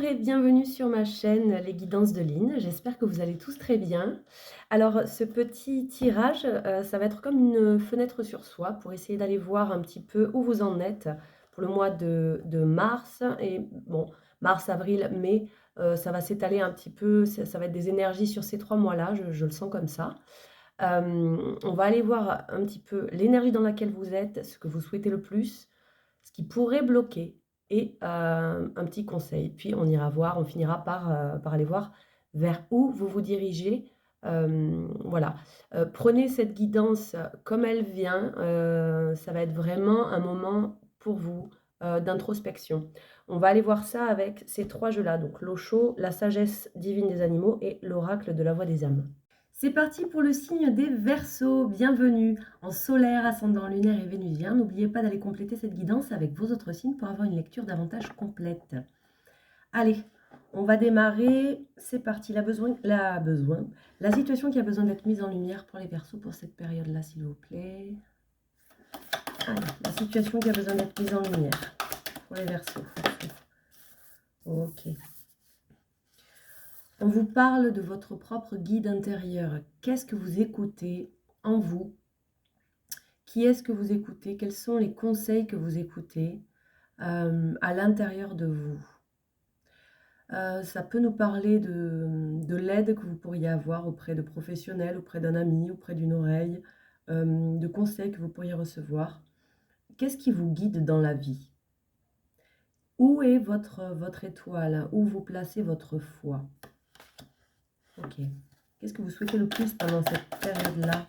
et bienvenue sur ma chaîne Les Guidances de Lynn. J'espère que vous allez tous très bien. Alors, ce petit tirage, ça va être comme une fenêtre sur soi pour essayer d'aller voir un petit peu où vous en êtes pour le mois de mars et bon, mars, avril, mai, ça va s'étaler un petit peu, ça va être des énergies sur ces 3 mois-là, je le sens comme ça. On va aller voir un petit peu l'énergie dans laquelle vous êtes, ce que vous souhaitez le plus, ce qui pourrait bloquer et un petit conseil. Puis on finira par aller voir vers où vous vous dirigez. Voilà. Prenez cette guidance comme elle vient. Ça va être vraiment un moment pour vous d'introspection. On va aller voir ça avec ces 3 jeux-là, donc l'Osho, la sagesse divine des animaux et l'oracle de la voix des âmes. C'est parti pour le signe des Verseaux. Bienvenue en solaire, ascendant lunaire et vénusien. N'oubliez pas d'aller compléter cette guidance avec vos autres signes pour avoir une lecture davantage complète. Allez, on va démarrer. C'est parti. La situation qui a besoin d'être mise en lumière pour les Verseaux pour cette période-là, s'il vous plaît. Allez, la situation qui a besoin d'être mise en lumière pour les Verseaux. Ok. On vous parle de votre propre guide intérieur. Qu'est-ce que vous écoutez en vous? Qui est-ce que vous écoutez? Quels sont les conseils que vous écoutez à l'intérieur de vous? Ça peut nous parler de l'aide que vous pourriez avoir auprès de professionnels, auprès d'un ami, auprès d'une oreille, de conseils que vous pourriez recevoir. Qu'est-ce qui vous guide dans la vie? Où est votre étoile? Où vous placez votre foi? Ok. Qu'est-ce que vous souhaitez le plus pendant cette période-là?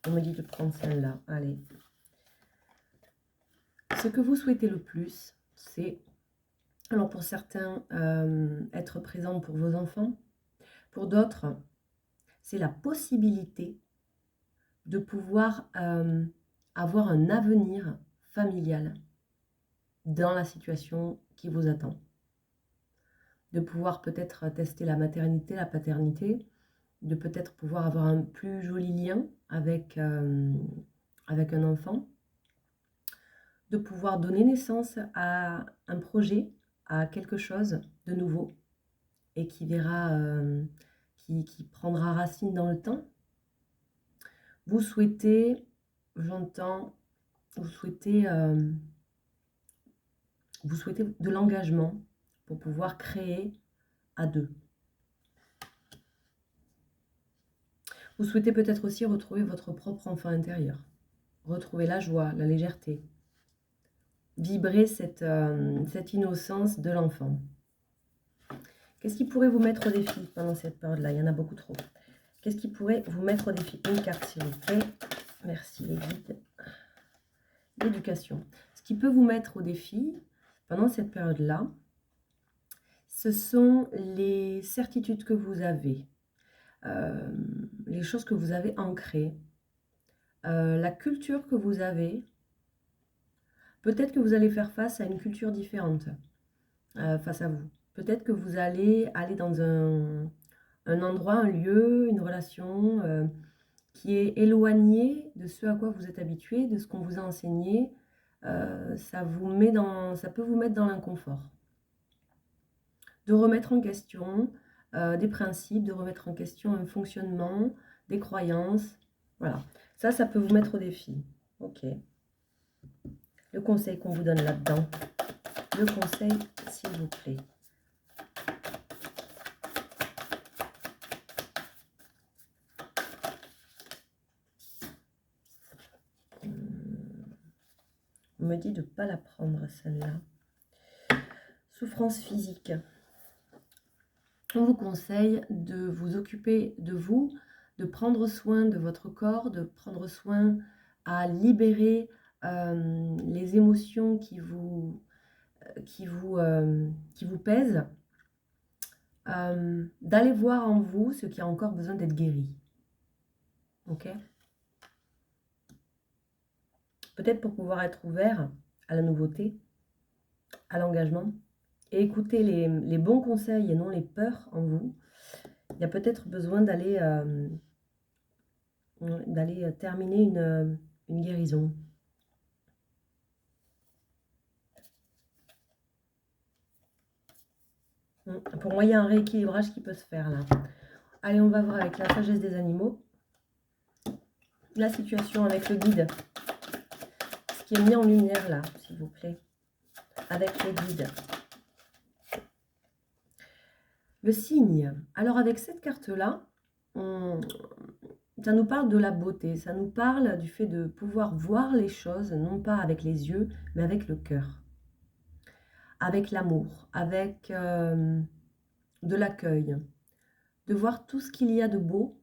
On me dit de prendre celle-là. Allez. Ce que vous souhaitez le plus, c'est, alors pour certains, être présent pour vos enfants. Pour d'autres, c'est la possibilité de pouvoir avoir un avenir familial dans la situation qui vous attend. De pouvoir peut-être tester la maternité, la paternité, de peut-être pouvoir avoir un plus joli lien avec un enfant, de pouvoir donner naissance à un projet, à quelque chose de nouveau et qui verra, qui prendra racine dans le temps. Vous souhaitez, j'entends, vous souhaitez de l'engagement pour pouvoir créer à deux. Vous souhaitez peut-être aussi retrouver votre propre enfant intérieur, retrouver la joie, la légèreté, vibrer cette innocence de l'enfant. Qu'est-ce qui pourrait vous mettre au défi pendant cette période-là? Il y en a beaucoup trop. Qu'est-ce qui pourrait vous mettre au défi? Une carte, s'il vous plaît. Merci, les guides. L'éducation. Ce qui peut vous mettre au défi pendant cette période-là, ce sont les certitudes que vous avez, les choses que vous avez ancrées, la culture que vous avez. Peut-être que vous allez faire face à une culture différente face à vous. Peut-être que vous allez aller dans un endroit, un lieu, une relation qui est éloigné de ce à quoi vous êtes habitué, de ce qu'on vous a enseigné. Ça peut vous mettre dans l'inconfort. De remettre en question des principes, de remettre en question un fonctionnement, des croyances. Voilà, ça peut vous mettre au défi. Ok. Le conseil qu'on vous donne là-dedans. Le conseil, s'il vous plaît. On me dit de ne pas la prendre, celle-là. Souffrance physique. On vous conseille de vous occuper de vous, de prendre soin de votre corps, de prendre soin à libérer les émotions qui vous pèsent, d'aller voir en vous ce qui a encore besoin d'être guéri. Ok? Peut-être pour pouvoir être ouvert à la nouveauté, à l'engagement, et écouter les bons conseils et non les peurs en vous. Il y a peut-être besoin d'aller terminer une guérison. Pour moi, il y a un rééquilibrage qui peut se faire là. Allez, on va voir avec la sagesse des animaux. La situation avec le guide. Ce qui est mis en lumière là, s'il vous plaît. Avec le guide. Le signe. Alors avec cette carte-là, ça nous parle de la beauté. Ça nous parle du fait de pouvoir voir les choses, non pas avec les yeux, mais avec le cœur. Avec l'amour, avec de l'accueil. De voir tout ce qu'il y a de beau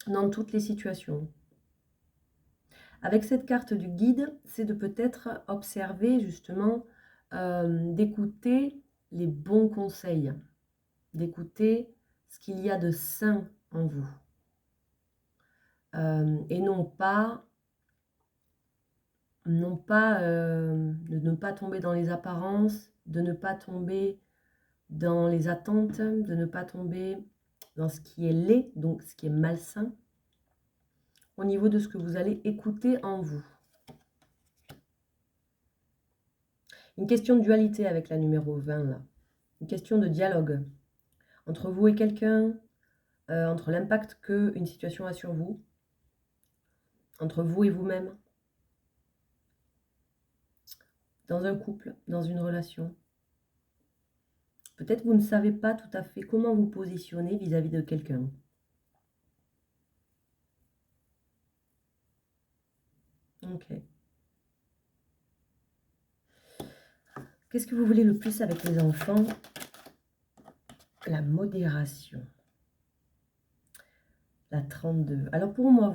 dans toutes les situations. Avec cette carte du guide, c'est de peut-être observer justement, d'écouter les bons conseils, d'écouter ce qu'il y a de sain en vous. Et non pas, de ne pas tomber dans les apparences, de ne pas tomber dans les attentes, de ne pas tomber dans ce qui est laid, donc ce qui est malsain, au niveau de ce que vous allez écouter en vous. Une question de dualité avec la numéro 20, là. Une question de dialogue entre vous et quelqu'un, entre l'impact qu'une situation a sur vous, entre vous et vous-même, dans un couple, dans une relation. Peut-être vous ne savez pas tout à fait comment vous positionner vis-à-vis de quelqu'un. Ok. Qu'est-ce que vous voulez le plus avec les enfants? La modération. La 32. Alors pour moi,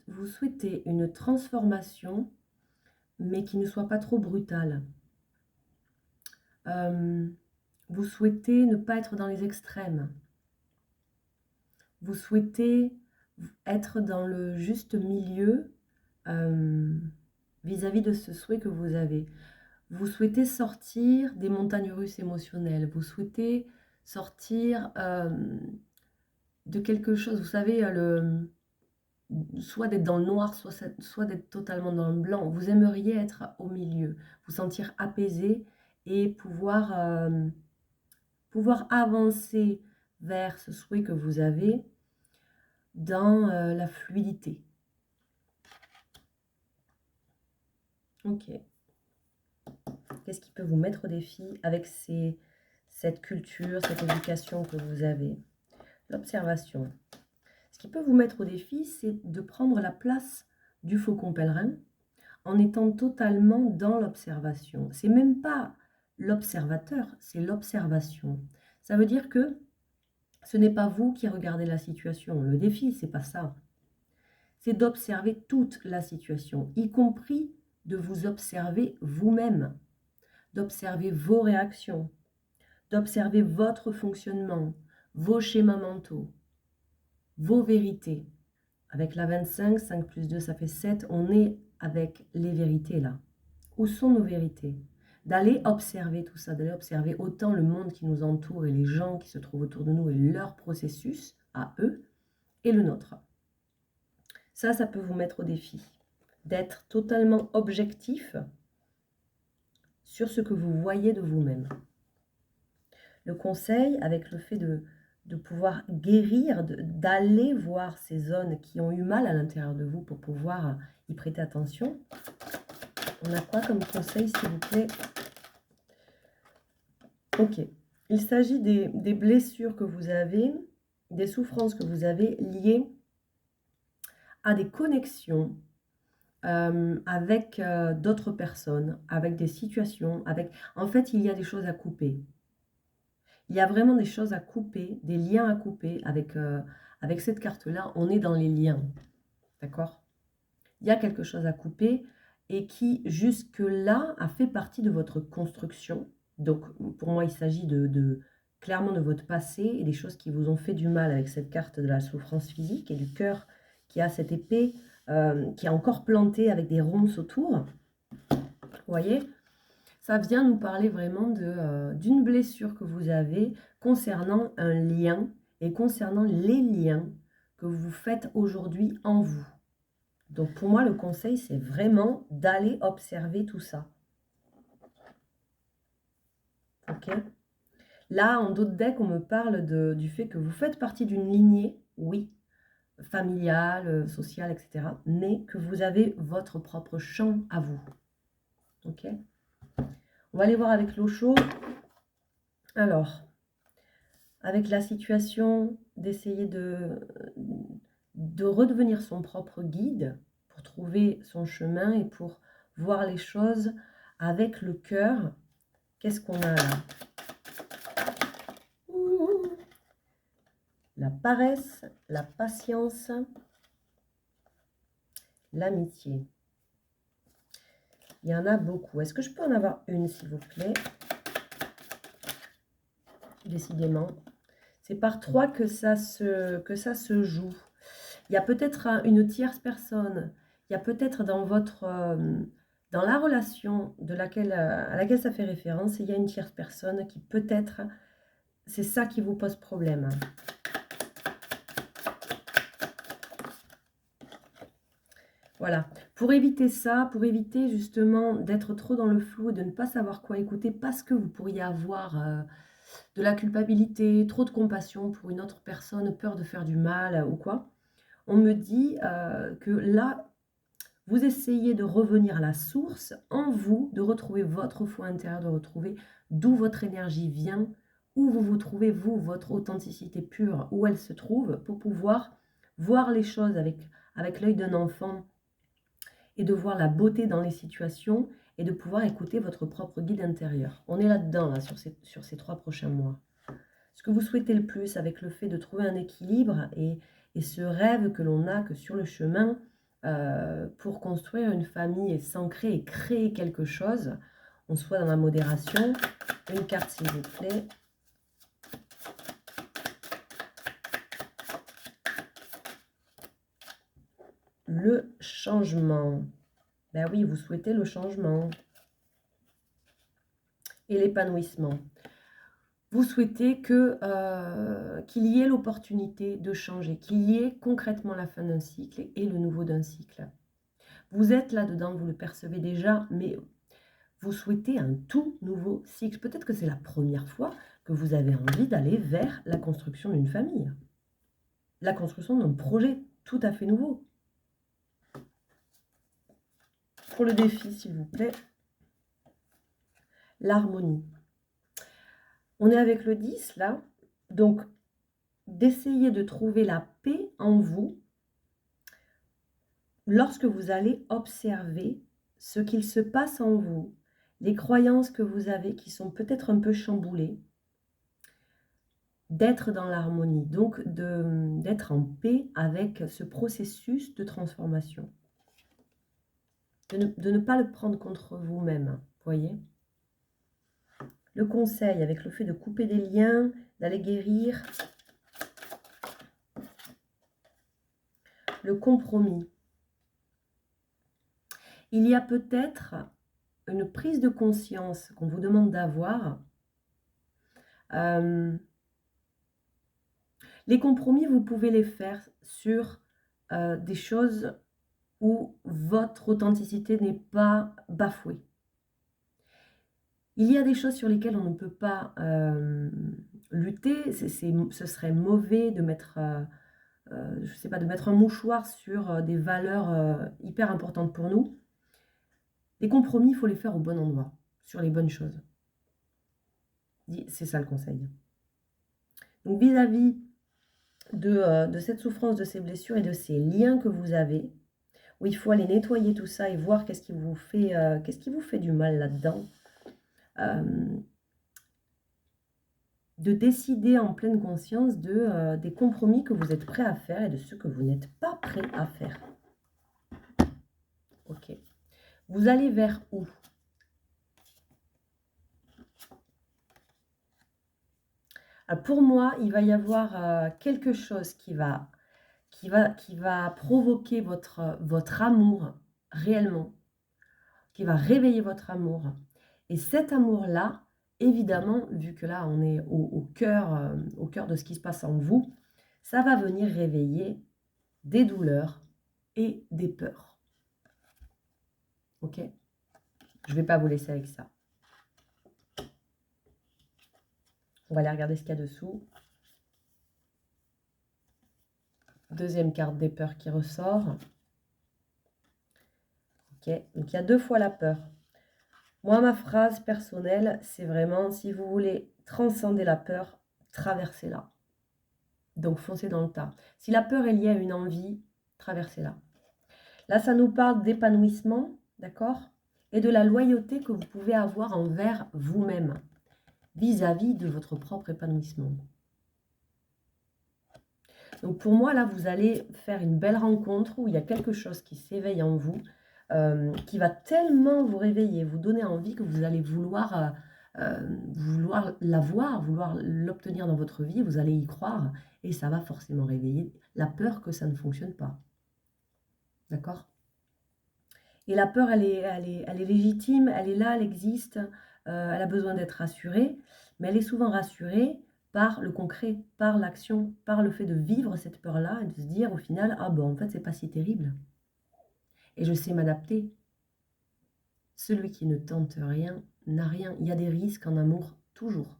vous souhaitez une transformation, mais qui ne soit pas trop brutale. Vous souhaitez ne pas être dans les extrêmes. Vous souhaitez être dans le juste milieu vis-à-vis de ce souhait que vous avez. Vous souhaitez sortir des montagnes russes émotionnelles. Vous souhaitez sortir de quelque chose, vous savez, soit d'être dans le noir, soit d'être totalement dans le blanc. Vous aimeriez être au milieu, vous sentir apaisé et pouvoir avancer vers ce souhait que vous avez dans la fluidité. Ok. Qu'est-ce qui peut vous mettre au défi avec cette culture, cette éducation que vous avez? L'observation. Ce qui peut vous mettre au défi, c'est de prendre la place du faucon pèlerin en étant totalement dans l'observation. C'est même pas l'observateur, c'est l'observation. Ça veut dire que ce n'est pas vous qui regardez la situation. Le défi, c'est pas ça. C'est d'observer toute la situation, y compris de vous observer vous-même, d'observer vos réactions, d'observer votre fonctionnement, vos schémas mentaux, vos vérités. Avec la 25, 5 plus 2, ça fait 7, on est avec les vérités là. Où sont nos vérités? D'aller observer tout ça, d'aller observer autant le monde qui nous entoure et les gens qui se trouvent autour de nous et leur processus à eux et le nôtre. Ça peut vous mettre au défi d'être totalement objectif sur ce que vous voyez de vous-même. Le conseil, avec le fait de pouvoir guérir, d'aller voir ces zones qui ont eu mal à l'intérieur de vous pour pouvoir y prêter attention. On a quoi comme conseil, s'il vous plaît? Ok. Il s'agit des blessures que vous avez, des souffrances que vous avez liées à des connexions avec d'autres personnes, avec des situations, En fait, il y a des choses à couper. Il y a vraiment des choses à couper, des liens à couper. Avec cette carte-là, on est dans les liens. D'accord? Il y a quelque chose à couper et qui, jusque-là, a fait partie de votre construction. Donc, pour moi, il s'agit clairement de votre passé et des choses qui vous ont fait du mal avec cette carte de la souffrance physique et du cœur qui a cette épée qui est encore plantée avec des ronces autour. Vous voyez? Ça vient nous parler vraiment d'une blessure que vous avez concernant un lien et concernant les liens que vous faites aujourd'hui en vous. Donc pour moi, le conseil, c'est vraiment d'aller observer tout ça. Ok? Là, en dos de deck, on me parle du fait que vous faites partie d'une lignée, oui, familiale, sociale, etc. Mais que vous avez votre propre champ à vous. Ok? On va aller voir avec l'eau chaude. Alors, avec la situation d'essayer de redevenir son propre guide pour trouver son chemin et pour voir les choses avec le cœur. Qu'est-ce qu'on a là? La paresse, la patience, l'amitié. Il y en a beaucoup. Est-ce que je peux en avoir une, s'il vous plaît? Décidément. C'est par 3 que ça se joue. Il y a peut-être une tierce personne. Il y a peut-être dans dans la relation à laquelle ça fait référence, il y a une tierce personne qui peut-être, c'est ça qui vous pose problème. Voilà. Pour éviter ça, pour éviter justement d'être trop dans le flou et de ne pas savoir quoi écouter parce que vous pourriez avoir de la culpabilité, trop de compassion pour une autre personne, peur de faire du mal ou quoi, on me dit que là, vous essayez de revenir à la source en vous, de retrouver votre foi intérieure, de retrouver d'où votre énergie vient, où vous vous trouvez, vous, votre authenticité pure, où elle se trouve, pour pouvoir voir les choses avec l'œil d'un enfant et de voir la beauté dans les situations et de pouvoir écouter votre propre guide intérieur. On est là-dedans, là, sur ces 3 prochains mois. Ce que vous souhaitez le plus avec le fait de trouver un équilibre et ce rêve que l'on a que sur le chemin pour construire une famille et s'ancrer et créer quelque chose, on soit dans la modération. Une carte s'il vous plaît. Le changement. Ben oui, vous souhaitez le changement. Et l'épanouissement. Vous souhaitez qu'il y ait l'opportunité de changer, qu'il y ait concrètement la fin d'un cycle et le nouveau d'un cycle. Vous êtes là-dedans, vous le percevez déjà, mais vous souhaitez un tout nouveau cycle. Peut-être que c'est la première fois que vous avez envie d'aller vers la construction d'une famille, la construction d'un projet tout à fait nouveau. Pour le défi, s'il vous plaît, l'harmonie. On est avec le 10 là, donc d'essayer de trouver la paix en vous lorsque vous allez observer ce qu'il se passe en vous, les croyances que vous avez qui sont peut-être un peu chamboulées, d'être dans l'harmonie, donc d'être en paix avec ce processus de transformation. De ne pas le prendre contre vous-même, voyez. Le conseil, avec le fait de couper des liens, d'aller guérir. Le compromis. Il y a peut-être une prise de conscience qu'on vous demande d'avoir. Les compromis, vous pouvez les faire sur des choses où votre authenticité n'est pas bafouée. Il y a des choses sur lesquelles on ne peut pas lutter. Ce serait mauvais de mettre, je sais pas, de mettre un mouchoir sur des valeurs hyper importantes pour nous. Les compromis, il faut les faire au bon endroit, sur les bonnes choses. C'est ça le conseil. Donc vis-à-vis de cette souffrance, de ces blessures et de ces liens que vous avez, où il faut aller nettoyer tout ça et voir qu'est-ce qui vous fait du mal là-dedans. De décider en pleine conscience des compromis que vous êtes prêts à faire et de ceux que vous n'êtes pas prêts à faire. Ok. Vous allez vers où? Alors pour moi, il va y avoir quelque chose qui va provoquer votre amour réellement, qui va réveiller votre amour. Et cet amour-là, évidemment, vu que là, on est au cœur de ce qui se passe en vous, ça va venir réveiller des douleurs et des peurs. Ok? Je ne vais pas vous laisser avec ça. On va aller regarder ce qu'il y a dessous. Deuxième carte des peurs qui ressort. Ok, donc il y a 2 fois la peur. Moi, ma phrase personnelle, c'est vraiment, si vous voulez transcender la peur, traversez-la. Donc, foncez dans le tas. Si la peur est liée à une envie, traversez-la. Là, ça nous parle d'épanouissement, d'accord? Et de la loyauté que vous pouvez avoir envers vous-même, vis-à-vis de votre propre épanouissement. Donc, pour moi, là, vous allez faire une belle rencontre où il y a quelque chose qui s'éveille en vous, qui va tellement vous réveiller, vous donner envie que vous allez vouloir l'avoir, vouloir l'obtenir dans votre vie, vous allez y croire et ça va forcément réveiller la peur que ça ne fonctionne pas. D'accord? Et la peur, elle est légitime, elle est là, elle existe, elle a besoin d'être rassurée, mais elle est souvent rassurée par le concret, par l'action, par le fait de vivre cette peur-là et de se dire au final, ah bon, en fait, c'est pas si terrible. Et je sais m'adapter. Celui qui ne tente rien n'a rien. Il y a des risques en amour, toujours.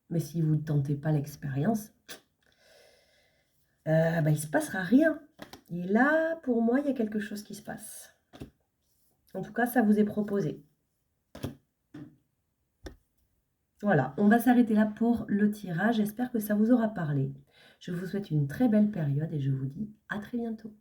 Mais si vous ne tentez pas l'expérience, il ne se passera rien. Et là, pour moi, il y a quelque chose qui se passe. En tout cas, ça vous est proposé. Voilà, on va s'arrêter là pour le tirage. J'espère que ça vous aura parlé. Je vous souhaite une très belle période et je vous dis à très bientôt.